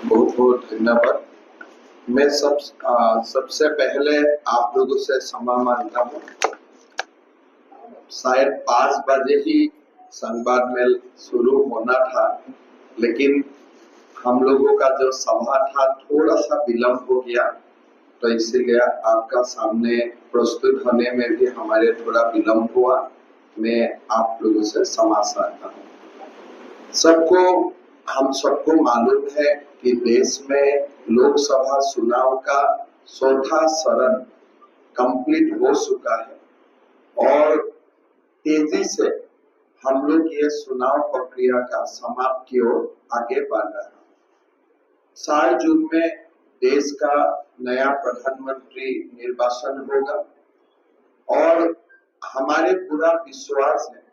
बहुत बहुत धन्यवाद। मैं सबसे पहले आप लोगों से क्षमा मांगता हूँ। शायद 5 बजे ही संवाद मेल शुरू होना था, लेकिन हम लोगों का जो सभा था थोड़ा सा विलम्ब हो गया, तो इसीलिए आपका सामने प्रस्तुत होने में भी हमारे थोड़ा विलम्ब हुआ। मैं आप लोगों से क्षमा चाहता हूँ। हम सबको मालूम है कि देश में लोकसभा चुनाव का चौथा चरण कंप्लीट हो चुका है और तेजी से हम लोग ये चुनाव प्रक्रिया का समाप्ति की ओर आगे बढ़ रहे हैं। 4 जून में देश का नया प्रधानमंत्री निर्वाचन होगा और हमारे पूरा विश्वास है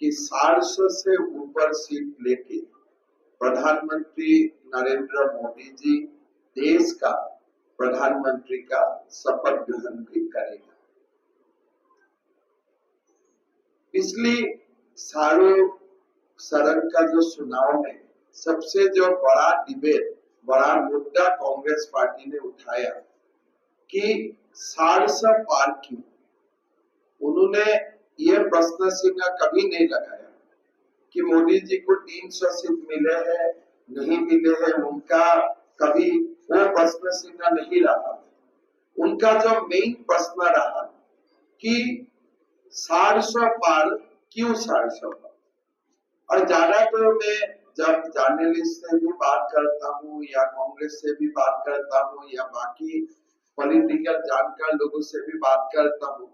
कि 400 से ऊपर सीट लेके प्रधानमंत्री नरेंद्र मोदी जी देश का प्रधानमंत्री का शपथ ग्रहण भी करेगा। पिछली सालों चरण का जो चुनाव में सबसे जो बड़ा डिबेट, बड़ा मुद्दा कांग्रेस पार्टी ने उठाया कि 400 पार क्यों। उन्होंने ये प्रश्न चिन्ह कभी नहीं लगाया कि मोदी जी को 300 सीट मिले हैं नहीं मिले हैं, उनका कभी वो प्रश्न चिन्ह नहीं रहा। उनका जो मेन प्रश्न रहा कि 400 पार क्यों 400 पार। और ज्यादातर मैं जब जर्नलिस्ट से भी बात करता हूँ या कांग्रेस से भी बात करता हूँ या बाकी पॉलिटिकल जानकार लोगों से भी बात करता हूँ,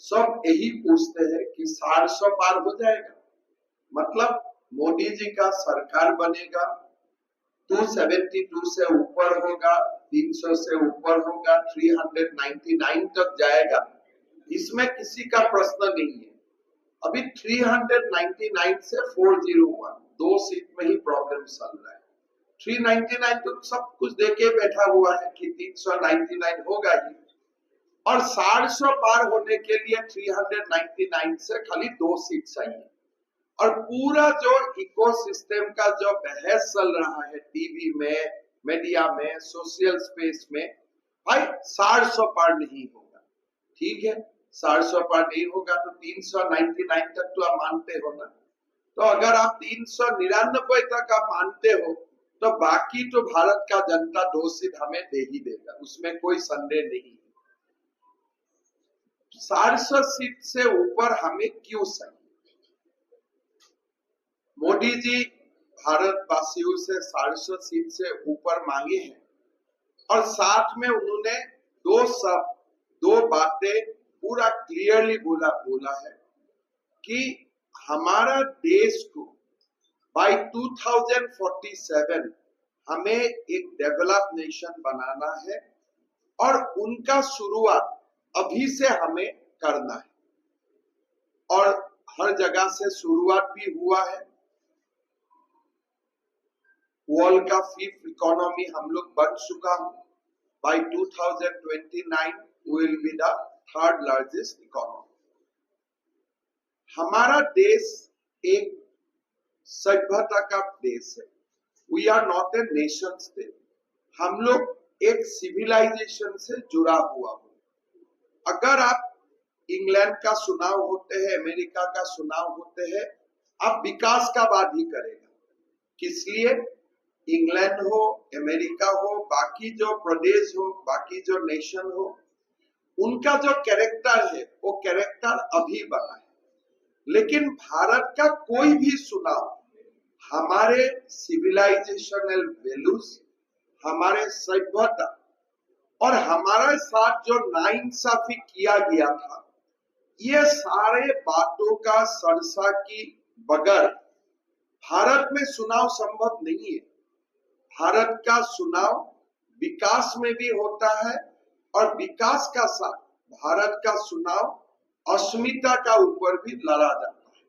सब यही पूछते हैं कि 400 पार हो जाएगा, मतलब मोदी जी का सरकार बनेगा, 272 से ऊपर होगा, 300 से ऊपर होगा, 399 तक जाएगा। इसमें किसी का प्रश्न नहीं है। अभी 399 से 401 2 सीट में ही प्रॉब्लम चल रहा है। 399 तो सब कुछ देके बैठा हुआ है कि 399 होगा ही, और 400 पार होने के लिए 399 से खाली 2 सीट चाहिए। और पूरा जो इकोसिस्टम का जो बहस चल रहा है टीवी में, मीडिया में, सोशल स्पेस में, भाई 400 पार नहीं होगा। ठीक है, 400 पार नहीं होगा तो 399 तक तो आप मानते हो ना। तो अगर आप 399 तक आप मानते हो तो बाकी तो भारत का जनता 2 सीट हमें दे ही देगा, उसमें कोई संदेह नहीं। 400 सीट से ऊपर हमें क्यों चाहिए? मोदी जी भारतवासियों से 400 सीट से ऊपर मांगे हैं और साथ में उन्होंने दो बातें पूरा क्लियरली बोला है कि हमारा देश को बाय 2047 हमें एक डेवलप नेशन बनाना है और उनका शुरुआत अभी से हमें करना है। और हर जगह से शुरुआत भी हुआ है। वर्ल्ड का 5th इकोनॉमी हम लोग बन चुका हूं। By 2029 we will be the 3rd largest economy। हमारा देश एक सभ्यता का देश है। We are not a nation state। हम लोग एक सिविलाइजेशन से जुड़ा हुआ हो। अगर आप इंग्लैंड का चुनाव होते हैं, अमेरिका का चुनाव होते हैं, आप विकास का बात ही करेगा। किस लिए? इंग्लैंड हो, अमेरिका हो, बाकी जो प्रदेश हो, बाकी जो नेशन हो, उनका जो कैरेक्टर है वो कैरेक्टर अभी बना है। लेकिन भारत का कोई भी चुनाव हमारे सिविलाइजेशनल वैल्यूज, हमारे सभ्यता और हमारे साथ जो नाइंसाफी किया गया था, ये सारे बातों का सरसा की बगैर भारत में चुनाव संभव नहीं है। भारत का चुनाव विकास में भी होता है और विकास का साथ भारत का चुनाव अस्मिता का ऊपर भी लड़ा जाता है।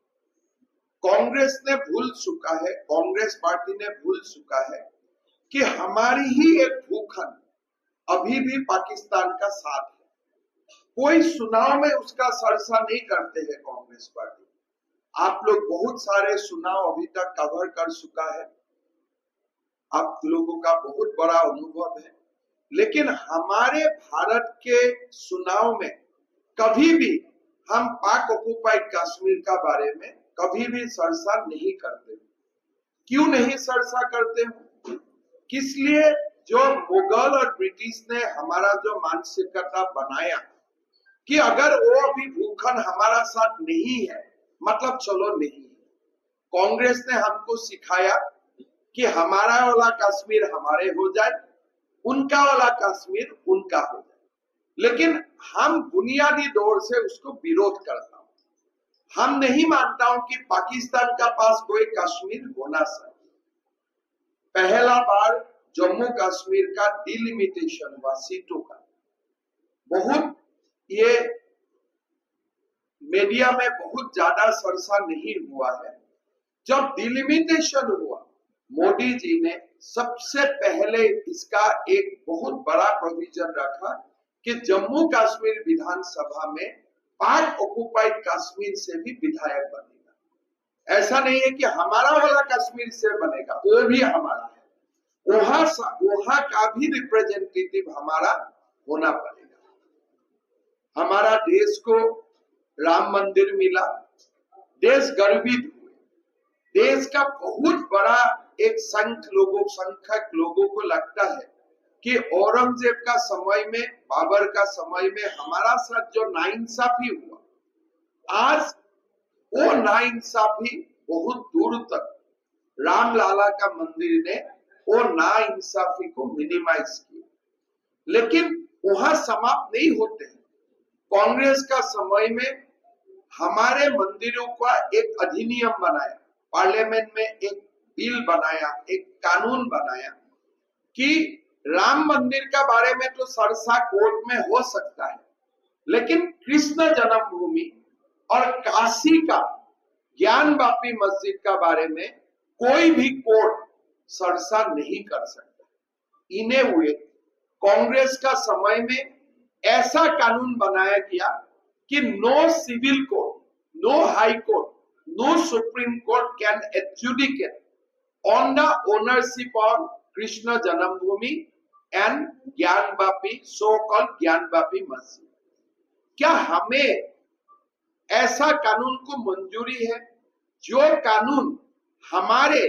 कांग्रेस ने भूल चुका है, कांग्रेस पार्टी ने भूल चुका है कि हमारी ही एक भूखंड अभी भी पाकिस्तान का साथ है। कोई चुनाव में उसका सरसा नहीं करते हैं कांग्रेस पार्टी। आप लोग बहुत सारे चुनाव अभी तक कवर कर चुका है। आप लोगों का बहुत बड़ा अनुभव है, लेकिन हमारे भारत के चुनाव में कभी भी हम पाक ऑक्युपाइड कश्मीर का बारे में कभी भी चर्चा नहीं करते। क्यों नहीं चर्चा करते हो? किस लिए? जो मुगल और ब्रिटिश ने हमारा जो मानसिकता बनाया कि अगर वो अभी भूखंड हमारा साथ नहीं है मतलब चलो नहीं है। कांग्रेस ने हमको सिखाया कि हमारा वाला कश्मीर हमारे हो जाए, उनका वाला कश्मीर उनका हो जाए, लेकिन हम बुनियादी तौर से उसको विरोध करता हूं। हम नहीं मानता हूं कि पाकिस्तान का पास कोई कश्मीर होना चाहिए। पहला बार जम्मू कश्मीर का डिलिमिटेशन हुआ सीटों का, बहुत ये मीडिया में बहुत ज्यादा चर्चा नहीं हुआ है। जब डिलिमिटेशन हुआ, मोदी जी ने सबसे पहले इसका एक बहुत बड़ा प्रोविजन रखा कि जम्मू कश्मीर विधानसभा में पाक ऑक्युपाइड कश्मीर से भी विधायक बनेगा। ऐसा नहीं है कि हमारा वाला कश्मीर से बनेगा, वो भी हमारा है, वहां का भी रिप्रेजेंटेटिव हमारा होना पड़ेगा। हमारा देश को राम मंदिर मिला, देश गर्वित हुए। देश का बहुत बड़ा एक संख्यक लोगों को लगता है कि औरंगजेब का समय में, बाबर का समय में हमारा साथ जो नाइंसाफी हुआ, आज वो नाइंसाफी बहुत दूर तक रामलाला का मंदिर ने वो नाइंसाफी को मिनिमाइज किया, लेकिन वहां समाप्त नहीं होते। कांग्रेस का समय में हमारे मंदिरों का एक अधिनियम बनाया, पार्लियामेंट में एक बिल बनाया, एक कानून बनाया कि राम मंदिर का बारे में तो चर्चा कोर्ट में हो सकता है, लेकिन कृष्ण जन्मभूमि और काशी का ज्ञानवापी मस्जिद का बारे में कोई भी कोर्ट चर्चा नहीं कर सकता। इन्हें हुए कांग्रेस का समय में ऐसा कानून बनाया गया कि no civil court, no high court, no Supreme Court can adjudicate on the ownership of Krishna Janambhumi and Gyanvapi, so-called Gyanvapi Masjid। क्या हमें ऐसा कानून को मंजूरी है? जो कानून हमारे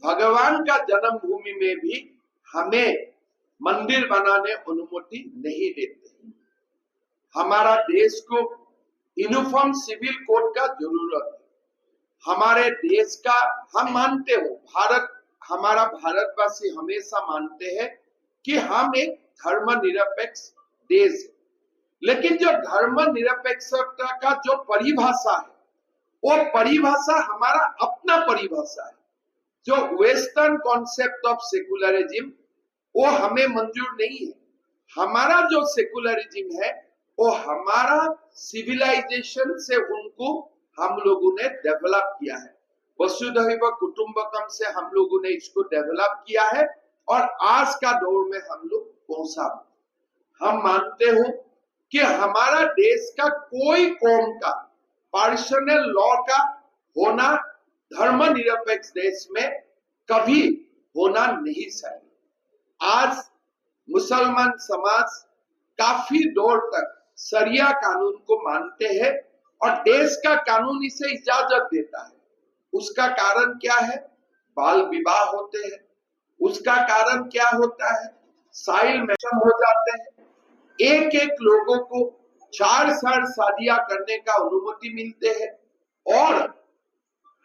भगवान का जन्मभूमि में भी हमें मंदिर बनाने अनुमति नहीं देते। हमारा देश को यूनिफॉर्म सिविल कोड का जरूरत है। हमारे देश का हम मानते हो, हमारा भारतवासी हमेशा मानते हैं कि हम एक धर्मनिरपेक्ष देश है, लेकिन जो धर्मनिरपेक्षता का जो परिभाषा है, वो परिभाषा हमारा अपना परिभाषा है। जो वेस्टर्न कॉन्सेप्ट ऑफ सेकुलरिज्म वो हमें मंजूर नहीं है। हमारा जो सेकुलरिज्म है वो हमारा सिविलाइजेशन से उनको हम लोगों ने डेवलप किया है। वसुधैव कुटुंबकम से हम लोगों ने इसको डेवलप किया है और आज का दौर में हम लोग पहुंचा। हम मानते हो कि हमारा देश का कोई कौम का पर्सनल लॉ का होना धर्मनिरपेक्ष देश में कभी होना नहीं चाहिए। आज मुसलमान समाज काफी दौर तक शरिया कानून को मानते हैं और देश का कानून इसे इजाजत देता है। उसका कारण क्या है? बाल विवाह होते हैं। उसका कारण क्या होता है? साइल मैरिज हो जाते हैं। एक एक लोगों को 4 शादियां करने का अनुमति मिलते हैं और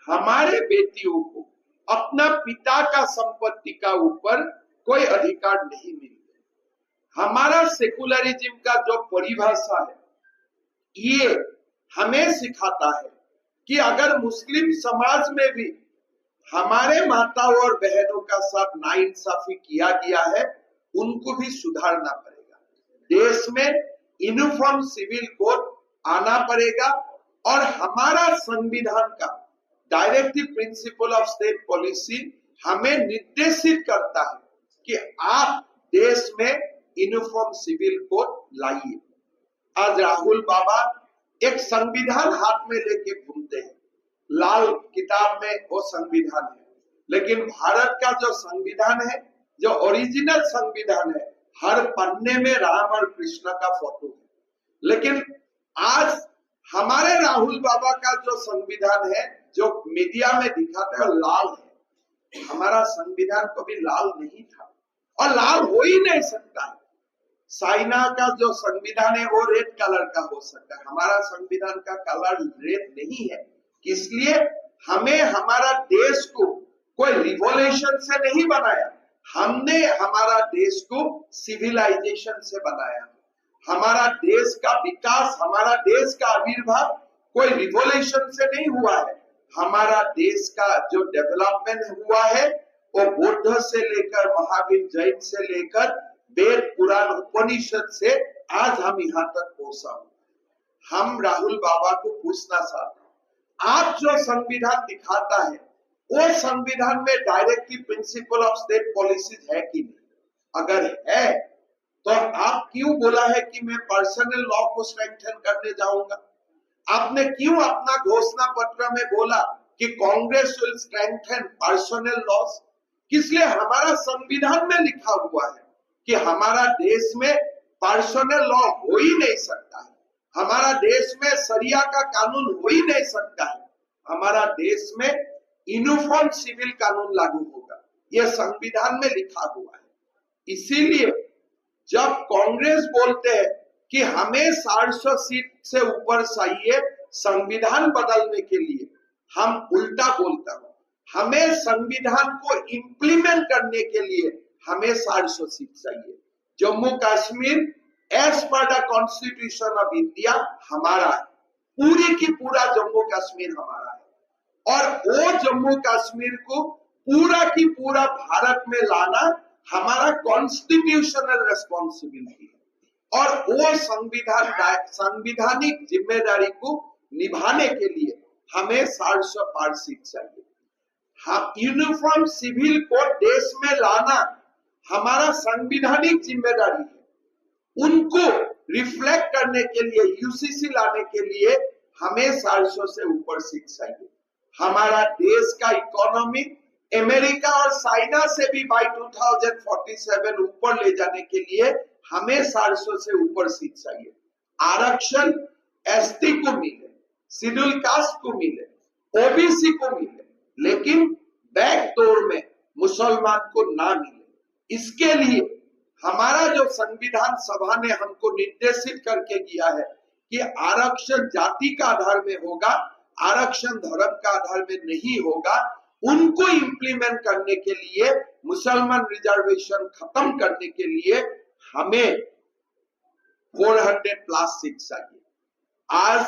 हमारे बेटियों को अपना पिता का संपत्ति का ऊपर कोई अधिकार नहीं मिलते। हमारा सेकुलरिज्म का जो परिभाषा है ये हमें सिखाता है कि अगर मुस्लिम समाज में भी हमारे माताओं और बहनों का साथ नाइंसाफी किया गया है, उनको भी सुधारना पड़ेगा। देश में यूनिफॉर्म सिविल कोड आना पड़ेगा और हमारा संविधान का directive principle of state policy हमें निर्देशित करता है कि आप देश में यूनिफॉर्म सिविल कोड लाइए। आज राहुल बाबा एक संविधान हाथ में लेके घूमते हैं। लाल किताब में वो संविधान है, लेकिन भारत का जो संविधान है, जो ओरिजिनल संविधान है, हर पन्ने में राम और कृष्ण का फोटो है। लेकिन आज हमारे राहुल बाबा का जो संविधान है, जो मीडिया में दिखाते हैं, लाल है। हमारा संविधान कभी लाल नहीं था और लाल हो ही नहीं सकता है। चाइना का जो संविधान है वो रेड कलर का हो सकता है, हमारा संविधान का कलर रेड नहीं है। इसलिए हमें हमारा देश को कोई रिवॉल्यूशन से नहीं बनाया, हमने हमारा देश को सिविलाइजेशन से बनाया। हमारा देश का विकास, हमारा देश का आविर्भाव कोई रिवॉल्यूशन से नहीं हुआ है। हमारा देश का जो डेवलपमेंट हुआ है वो बुद्ध से लेकर महावीर जैन से लेकर वेद पुराण उपनिषद से आज हम यहाँ तक पहुंचा। हम राहुल बाबा को पूछना चाहते हैं, आप जो संविधान दिखाता है वो संविधान में directly principle of state policies है कि नहीं? अगर है तो आप क्यों बोला है कि मैं पर्सनल लॉ को स्ट्रेंथन करने जाऊंगा? आपने क्यों अपना घोषणा पत्र में बोला कि Congress will strengthen personal laws? इसलिए हमारा संविधान में लिखा हुआ है कि हमारा देश में पर्सनल लॉ हो ही नहीं सकता है, हमारा देश में शरिया का कानून हो ही नहीं सकता है, हमारा देश में यूनिफॉर्म सिविल कानून लागू होगा, यह संविधान में लिखा हुआ है। इसीलिए जब कांग्रेस बोलते हैं कि हमें 400 सीट से ऊपर चाहिए संविधान बदलने के लिए, हम उल्टा बोलता हूं, हमें संविधान को इंप्लीमेंट करने के लिए हमें 400 सीट चाहिए। Jammu Kashmir as per the constitution of India हमारा है, पूरी की पूरा जम्मू कश्मीर हमारा है, और वो जम्मू कश्मीर को पूरा की पूरा भारत में लाना हमारा कॉन्स्टिट्यूशनल रिस्पॉन्सिबिलिटी है। और वो संविधानिक जिम्मेदारी को निभाने के लिए हमें 400 पार सीट चाहिए। हम यूनिफॉर्म सिविल कोड देश में लाना हमारा संविधानिक जिम्मेदारी है। उनको रिफ्लेक्ट करने के लिए, यूसीसी लाने के लिए हमें 400 से ऊपर सीट चाहिए। हमारा देश का इकोनॉमी अमेरिका और चाइना से भी बाय 2047 ऊपर ले जाने के लिए हमें 400 से ऊपर सीट चाहिए। आरक्षण एसटी को मिले, शेड्यूल कास्ट को मिले, ओबीसी को मिले, लेकिन बैकडोर में मुसलमान को ना मिले। इसके लिए हमारा जो संविधान सभा ने हमको निर्देशित करके किया है कि आरक्षण जाति का आधार में होगा, आरक्षण धर्म का आधार में नहीं होगा, उनको इंप्लीमेंट करने के लिए, मुसलमान रिजर्वेशन खत्म करने के लिए हमें 400 प्लस सीट चाहिए। आज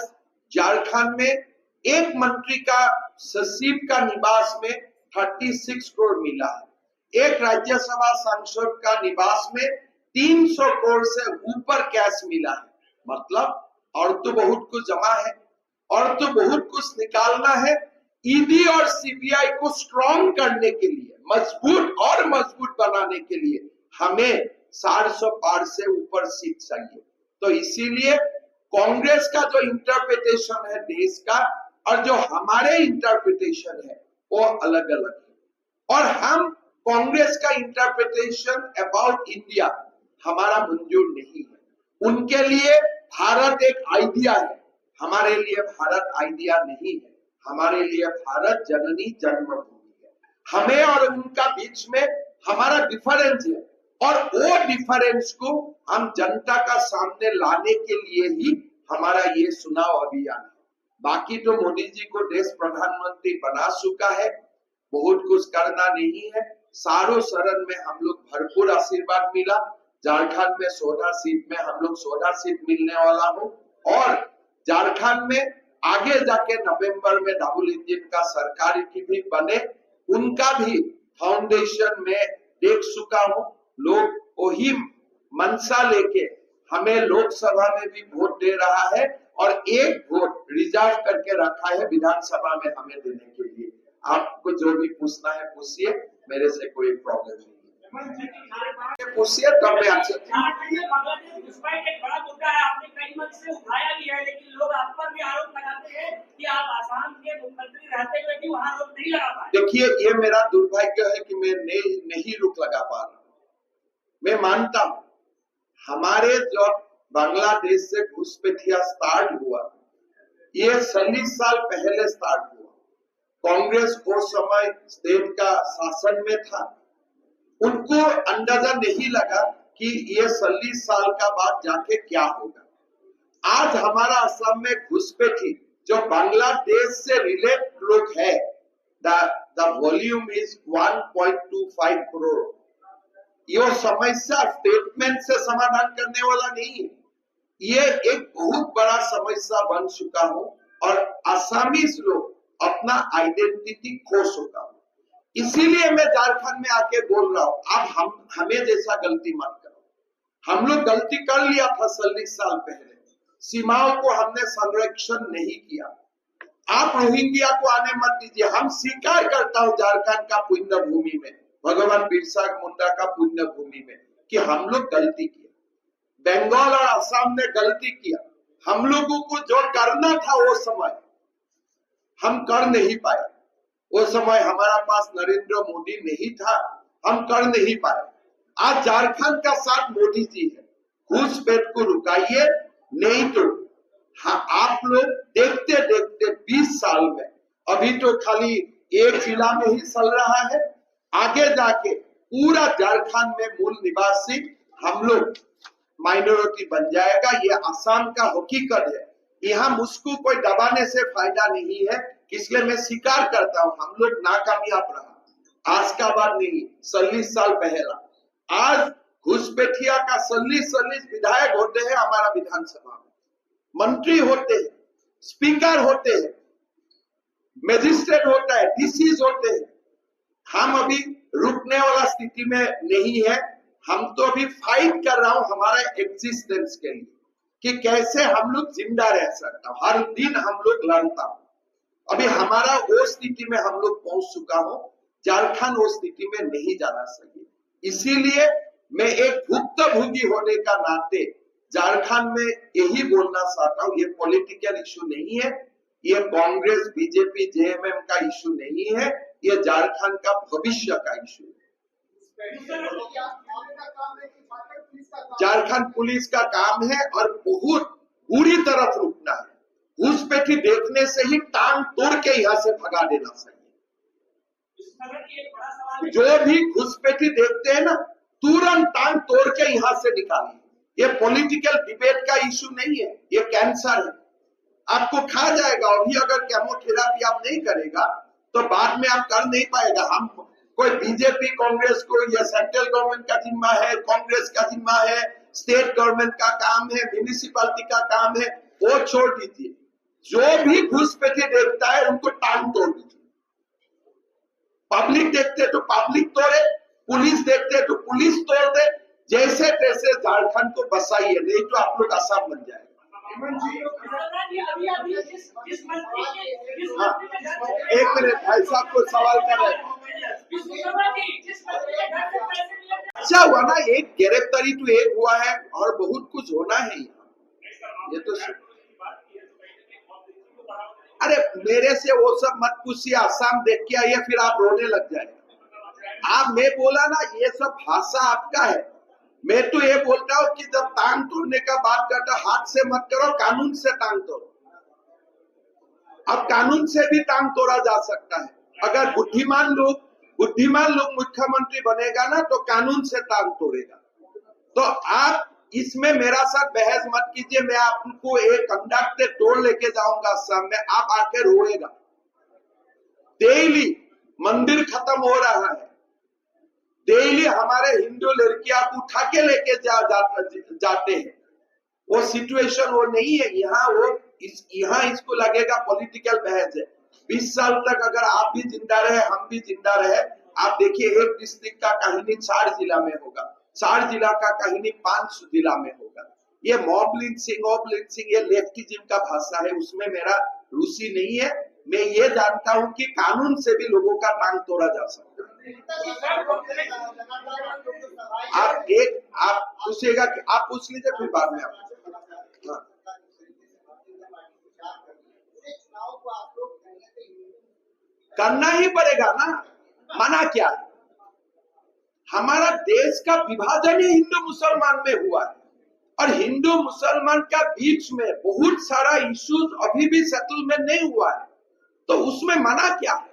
झारखंड में एक मंत्री का सचिव का निवास में 36 करोड़ मिला है, एक राज्यसभा सांसद का निवास में 300 करोड़ से ऊपर कैश मिला है। मतलब और तो बहुत कुछ जमा है, और तो बहुत कुछ निकालना है। ईडी और सीबीआई को स्ट्रॉन्ग करने के लिए, मजबूत और मजबूत बनाने के लिए हमें 400 पार से ऊपर सीट चाहिए। तो इसीलिए कांग्रेस का जो इंटरप्रिटेशन है देश का और जो हमारे इंटरप्रिटेशन है वो अलग अलग है। और हम कांग्रेस का इंटरप्रिटेशन अबाउट इंडिया हमारा मंजूर नहीं है। उनके लिए भारत एक आइडिया है, हमारे लिए भारत आइडिया नहीं है। हमारे लिए भारत जननी जन्मभूमि है। हमें और उनका बीच में हमारा डिफरेंस है, और वो डिफरेंस को हम जनता का सामने लाने के लिए ही हमारा ये चुनाव अभियान है। बाकी तो मोदी जी को देश प्रधानमंत्री बना चुका है, बहुत कुछ करना नहीं है। सारों शरण में हम लोग भरपूर आशीर्वाद मिला। झारखंड में 14 सीट में हम लोग 14 सीट मिलने वाला हो, और झारखंड में आगे जाके नवंबर में डबल इंजन का सरकार की भी बने, उनका भी फाउंडेशन में देख चुका हूं। लोग वही मनसा लेके हमें लोकसभा में भी वोट दे रहा है, और एक वोट रिजर्व करके रखा है विधानसभा में हमें देने के लिए। आपको जो भी पूछना है पूछिए, मेरे से कोई प्रॉब्लम नहीं है। पूछिए तब मैं आंसर घुसपैठ एक बड़ा मुद्दा है, आपने कई मंच से उठाया भी है, लेकिन लोग आप पर भी आरोप लगाते हैं कि आप आसाम के मुख्यमंत्री रहते हुए भी वहां रोक नहीं लगा पाए। देखिए, ये मेरा दुर्भाग्य है कि मैं नहीं रुक लगा पा रहा। मैं मानता हूं हमारे जब बांग्लादेश से घुसपैठिया स्टार्ट हुआ, ये 40 साल पहले स्टार्ट हुआ। कांग्रेस उस समय स्टेट का शासन में था, उनको अंदाजा नहीं लगा कि ये 40 साल का बाद जाके क्या होगा। आज हमारा असम में घुसपैठी जो बांग्लादेश से रिलेटेड लोग है, द वॉल्यूम इज 1.25 करोड़। ये समस्या स्टेटमेंट से समाधान करने वाला नहीं है, ये एक बहुत बड़ा समस्या बन चुका हो और आसामीज लोग अपना आइडेंटिटी खो चुका हो। इसीलिए मैं झारखंड में आके बोल रहा हूं, अब हमें जैसा गलती मत करो। हम लोग गलती कर लिया था 40 साल पहले, सीमाओं को हमने संरक्षण नहीं किया। आप रोहिंग्या को आने मत दीजिए। हम स्वीकार करता हूं झारखंड का पुण्य भूमि में, भगवान बिरसा मुंडा का पुण्य भूमि में, कि हम लोग गलती किया। बंगाल और असम ने गलती किया। हम लोगों को जो करना था वो समय हम कर नहीं पाए। वो समय हमारा पास नरेंद्र मोदी नहीं था, हम कर नहीं पाए। आज झारखंड का साथ मोदी जी है। घुसपैठ को रुकाइए, नहीं तो हाँ, आप लोग देखते देखते 20 साल में, अभी तो खाली एक जिला में ही चल रहा है, आगे जाके पूरा झारखंड में मूल निवासी हम लोग माइनॉरिटी बन जाएगा। ये आसाम का हकीकत है। यहाँ मुझको कोई दबाने से फायदा नहीं है, इसलिए मैं स्वीकार करता हूँ हम लोग नाकामयाब रहा। आज का बात नहीं, 40 साल पहला। आज घुसपैठिया का 40 विधायक होते हैं हमारा विधानसभा में, मंत्री होते हैं, स्पीकर होते हैं, मजिस्ट्रेट होता है, डीसीज होते हैं। हम अभी रुकने वाला स्थिति में नहीं है। हम तो अभी फाइट कर रहा हूं हमारा एग्जिस्टेंस के लिए, कि कैसे हम लोग जिंदा रह सकता। हर दिन हम लोग लड़ता हूं। अभी हमारा वो स्थिति में हम लोग पहुंच चुका हो, झारखंड वो स्थिति में नहीं जाना चाहिए। इसीलिए मैं एक भुक्तभोगी होने का नाते झारखंड में यही बोलना चाहता हूं, ये पॉलिटिकल इशू नहीं है, ये कांग्रेस बीजेपी जेएमएम का इशू नहीं है, ये झारखंड का भविष्य का इशू है। झारखंड पुलिस का काम है और बहुत बुरी तरफ रुकना है। घुसपैठी देखने से ही टांग तोड़ के यहाँ से भगा देना चाहिए। जो भी घुसपैठी देखते हैं ना, तुरंत टांग तोड़ के यहाँ से निकालिए। ये पॉलिटिकल डिबेट का इशू नहीं है, ये कैंसर है, आपको खा जाएगा। अभी अगर केमोथेरापी आप नहीं करेगा तो बाद में आप कर नहीं पाएगा। हम कोई बीजेपी कांग्रेस को, या सेंट्रल गवर्नमेंट का जिम्मा है, कांग्रेस का जिम्मा है, स्टेट गवर्नमेंट का काम है, म्युनिसिपैलिटी का काम है, वो छोड़ दीजिए। जो भी घुसपैठी देखता है उनको टांग तोड़ दीजिए। पब्लिक देखते तो पब्लिक तोड़े, पुलिस देखते तो पुलिस तोड़ दे, जैसे तैसे झारखंड को बसाइए, नहीं तो आप लोग आसाम बन जाएगा। एक मिनट, भाई साहब को सवाल कर रहे हैं। अच्छा हुआ ना, एक गिरफ्तारी तो एक हुआ है और बहुत कुछ होना है यहाँ। ये तो अरे मेरे से वो सब मत पूछिए, आसाम देख के आइए फिर आप रोने लग जाएगा। आप, मैं बोला ना, ये सब भाषा आपका है। मैं तो ये बोलता हूँ कि जब टांग तोड़ने का बात करता, हाथ से मत करो, कानून से टांग तोड़ो। अब कानून से भी टांग तोड़ा जा सकता है। अगर बुद्धिमान लोग मुख्यमंत्री बनेगा ना तो कानून से टांग तोड़ेगा। तो आप इसमें मेरा साथ बहस मत कीजिए। मैं आपको एक कंडक्ट से तोड़ लेके जाऊंगा सामने, आप आके रोएगा। डेली मंदिर खत्म हो रहा है, डेली हमारे हिंदू लड़कियां को उठा के लेके जाते हैं। वो सिचुएशन वो नहीं है यहाँ। यहाँ इसको लगेगा पॉलिटिकल बहस है। 20 साल तक अगर आप भी जिंदा रहे, हम भी जिंदा रहे, आप देखिए एक डिस्ट्रिक्ट का कहानी 4 जिला में होगा, 4 जिला का कहानी 5 जिला में होगा। ये मॉब लिंचिंग, ये लेफ्टिज्म का भाषा है, उसमें मेरा रुचि नहीं है। मैं ये जानता हूं कि कानून से भी लोगों का टांग तोड़ा जा सकता है। आप पूछिएगा कि आप पूछ लीजिए, फिर बाद में आप। हाँ। करना ही पड़ेगा ना, मना क्या है? हमारा देश का विभाजन ही हिंदू मुसलमान में हुआ है, और हिंदू मुसलमान का बीच में बहुत सारा इश्यूज अभी भी सेटलमेंट नहीं हुआ है, तो उसमें मना क्या है?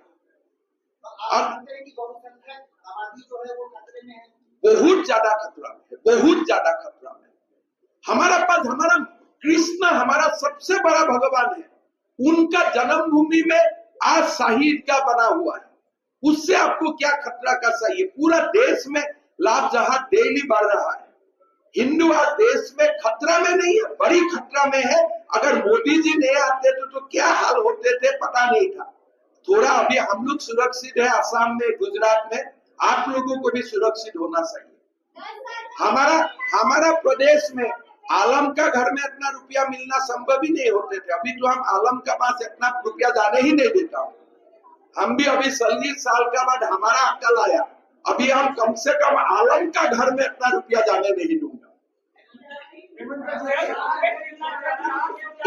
और बहुत ज्यादा खतरा है, बहुत ज्यादा खतरा है। हमारा पास हमारा कृष्ण हमारा सबसे बड़ा भगवान है, उनका जन्मभूमि में आज शहीद का बना हुआ है, उससे आपको क्या खतरा का सही है? पूरा देश में लाभ जहां डेली बढ़ रहा है, हिंदू आज देश में खतरा में नहीं है, बड़ी खतरा में है। अगर मोदी जी नहीं आते तो क्या हाल होते थे पता नहीं था। थोड़ा अभी हम लोग सुरक्षित है असम में, गुजरात में, आप लोगों को भी सुरक्षित होना चाहिए। हमारा प्रदेश में आलम का घर में इतना रुपया मिलना संभव ही नहीं होते थे, अभी तो हम आलम का पास इतना रुपया जाने ही नहीं देता हूँ। हम भी अभी 40 साल का बाद हमारा अक्ल आया, अभी हम कम से कम आलम का घर में इतना रुपया जाने नहीं दूंगा।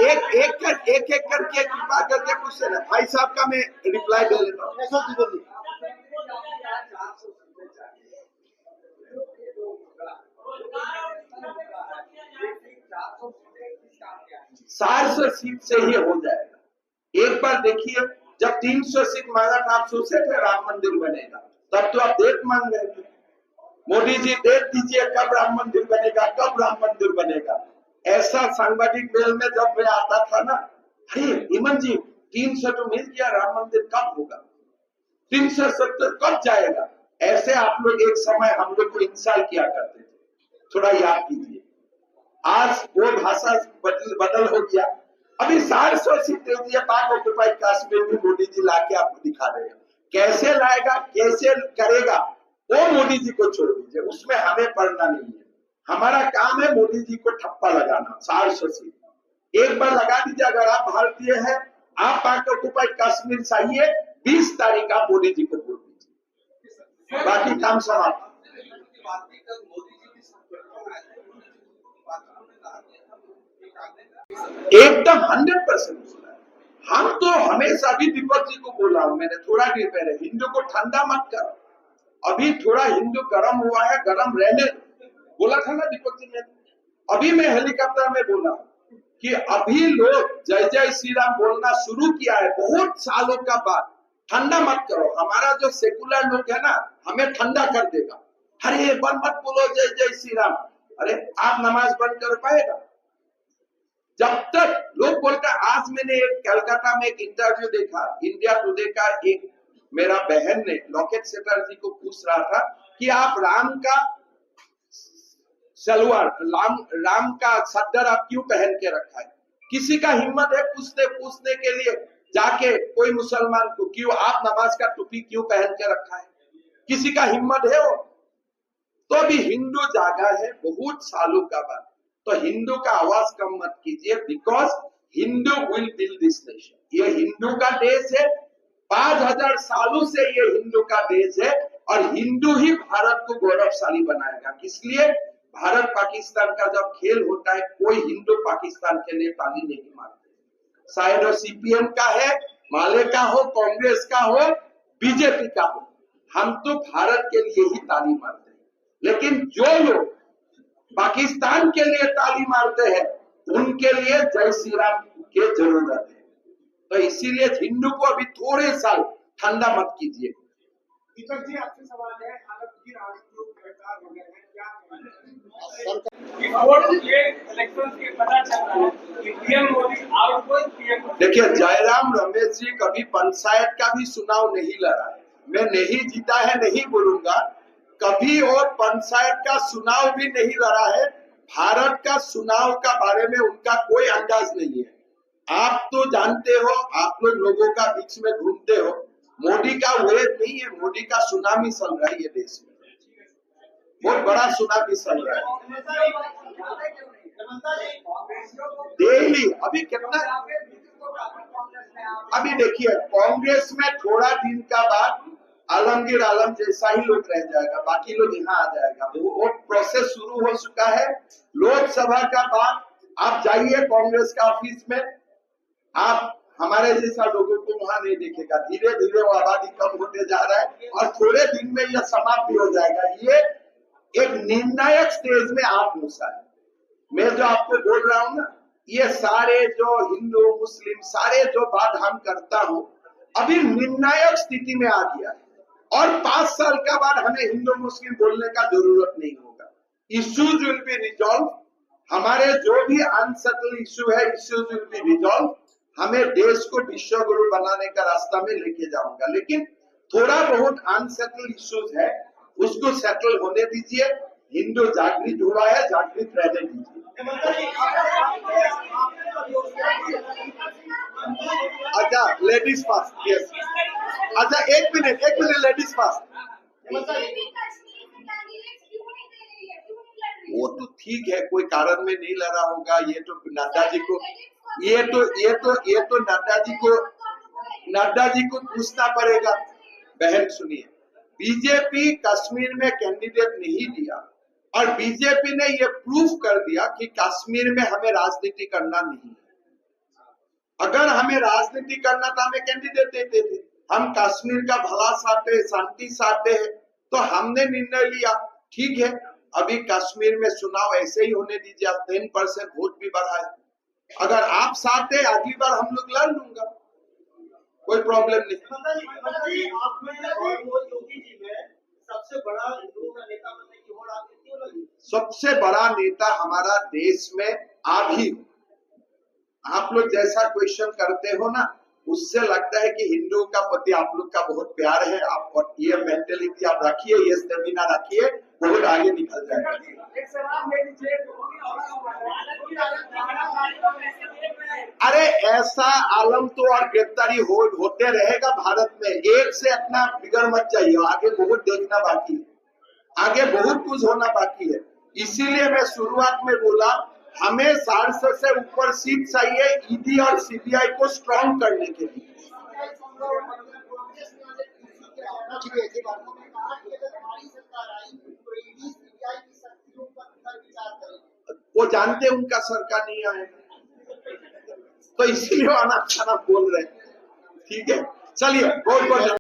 एक करके कृपा करके पूछते ना भाई साहब का, मैं रिप्लाई दे देता हूँ। 400 सीट से ही हो जाएगा। एक बार देखिए, जब 300 सीट मांगा था आप सोचे थे राम मंदिर बनेगा, तब तो आप डेट मांग रहे थे, मोदी जी डेट दीजिए कब राम मंदिर बनेगा, कब राम मंदिर बनेगा। ऐसा सांबादिक मेल में जब मैं आता था ना, हेमंत जी 300 तो मिल गया, राम मंदिर कब होगा, 370 कब जाएगा। ऐसे आप लोग एक समय हम लोग को इंसल्ट किया करते थे, थोड़ा याद कीजिए। आज वो भाषा बदल हो गया। अभी 400 सीटें दिए, पाक ऑक्युपाइड कश्मीर भी मोदी जी लाके आपको दिखा देगा, कैसे लाएगा कैसे करेगा वो मोदी जी को छोड़ दीजिए, उसमें हमें पढ़ना नहीं है। हमारा काम है मोदी जी को ठप्पा लगाना। 400 सीट एक बार लगा दीजिए, अगर आप भारतीय हैं, आप पाक ऑक्युपाइड कश्मीर चाहिए, 20 तारीख आप मोदी जी को वोट दीजिए, बाकी काम समाप्त। एकदम 100%। हम तो हमेशा भी दीपक जी को बोला हूं मैंने थोड़ा देर पहले, हिंदू को ठंडा मत करो, अभी थोड़ा हिंदू गर्म हुआ है, गर्म रहने बोला था ना दीपक जी ने। अभी मैं हेलीकॉप्टर में बोला कि अभी लोग जय जय श्री राम बोलना शुरू किया है बहुत सालों का बाद, ठंडा मत करो। हमारा जो सेकुलर लोग है ना, हमें ठंडा कर देगा, अरे बंद मत बोलो जय जय श्री राम। अरे आप नमाज बंद कर पाएगा? जब तक लोग बोलते हैं। आज मैंने एक कलकत्ता में एक इंटरव्यू देखा, इंडिया टुडे का, एक मेरा बहन ने लॉकेट चैटर्जी को पूछ रहा था कि आप राम का सलवार, राम का सद्दर आप क्यों पहन के रखा है? किसी का हिम्मत है पूछने के लिए जाके कोई मुसलमान को, क्यों आप नमाज का टोपी क्यों पहन के रखा है? किसी का हिम्मत है वो? तो अभी हिंदू जागा है बहुत सालों का बाद, तो हिंदू का आवाज कम मत कीजिए, because Hindu will build this nation. ये हिंदू का देश है, 5000 सालों से ये हिंदू का देश है, और हिंदू ही भारत को गौरवशाली बनाएगा। इसलिए भारत पाकिस्तान का जब खेल होता है, कोई हिंदू पाकिस्तान के लिए ताली नहीं मारते, शायद वो सीपीएम का है, माले का हो, कांग्रेस का हो, बीजेपी का हो, हम तो भारत के लिए ही ताली मारते हैं। लेकिन जो लोग पाकिस्तान के लिए ताली मारते हैं, उनके लिए जय श्री राम की जरूरत है। तो इसीलिए हिंदू को अभी थोड़े साल ठंडा मत कीजिए। दीपक जी आपसे सवाल है, फिर आज लोग गिरफ्तार हो गए हैं, क्या देखिए, जयराम रमेश जी कभी पंचायत का भी चुनाव नहीं लड़ा है, मैं नहीं जीता है नहीं बोलूंगा कभी, और पंचायत का चुनाव भी नहीं लड़ा है। भारत का चुनाव का बारे में उनका कोई अंदाज नहीं है। आप तो जानते हो, आप लोगों का बीच में घूमते हो, मोदी का वेव नहीं है, मोदी का सुनामी चल रहा है ये देश में, बहुत बड़ा सुनामी चल रहा है डेली। अभी कितना, अभी देखिए कांग्रेस में थोड़ा दिन का बाद आलमगीर आलम जैसा ही लोग रह जाएगा, बाकी लोग यहाँ आ जाएगा। वो प्रोसेस शुरू हो चुका है। लोकसभा का बात, आप जाइए कांग्रेस का ऑफिस में, आप हमारे जैसा लोगों को वहां नहीं देखेगा। धीरे धीरे वो आबादी कम होते जा रहा है और थोड़े दिन में यह समाप्त भी हो जाएगा। ये एक निर्णायक स्टेज में आप पहुंचा है। मैं जो आपको बोल रहा हूं ना, ये सारे जो हिंदू मुस्लिम सारे जो बात हम करता हूं, अभी निर्णायक स्थिति में आ गया है और 5 साल का बाद हमें हिंदू मुस्लिम बोलने का जरूरत नहीं होगा। Issues will be resolve. हमारे जो भी अनसेटल इश्यू है, इश्यूज विल बी रिजॉल्व। हमें देश को विश्व गुरु बनाने का रास्ता में लेके जाऊंगा, लेकिन थोड़ा बहुत अनसेटल इश्यूज है, उसको सेटल होने दीजिए। हिंदू जागृत हुआ है, जागृत रहने दीजिए। अच्छा, लेडीज फर्स्ट। यस, अच्छा एक मिनट लेडीज फर्स्ट। वो तो ठीक है, कोई कारण में नहीं लड़ा होगा। ये तो नड्डा जी को नड्डा जी को पूछना पड़ेगा। बहन सुनिए, बीजेपी कश्मीर में कैंडिडेट नहीं दिया और बीजेपी ने ये प्रूव कर दिया कि कश्मीर में हमें राजनीति करना नहीं है। अगर हमें राजनीति करना था, हमें कैंडिडेट देते थे। हम कश्मीर का भला चाहते, शांति चाहते हैं, तो हमने निर्णय लिया। ठीक है, अभी कश्मीर में चुनाव ऐसे ही होने दीजिए। 10% वोट भी बढ़ा है। अगर आप चाहते, अगली बार हम लोग लड़ लूंगा, कोई प्रॉब्लम नहीं। सबसे बड़ा हिंदुओं का नेता बनने की होड़ आपको क्यों लगी? सबसे बड़ा नेता हमारा देश में आप ही हो। आप लोग जैसा क्वेश्चन करते हो ना, उससे लगता है कि हिंदुओं का प्रति आप लोग का बहुत प्यार है। आप ये मेंटेलिटी आप रखिए, ये स्टेमिना रखिए, बहुत आगे निकल जाएगा। एक सवाल ले लीजिए। अरे ऐसा आलम तो और गिरफ्तारी होते रहेगा भारत में। एक से अपना बिगड़ मत जाइए, आगे बहुत देखना बाकी है, आगे बहुत कुछ होना बाकी है। इसीलिए मैं शुरुआत में बोला, हमें 400 से ऊपर सीट चाहिए ईडी और सीबीआई को स्ट्रॉन्ग करने के लिए। वो जानते उनका सरकार नहीं आएगा, तो इसीलिए आना खाना बोल रहे हैं। ठीक है, चलिए बहुत बहुत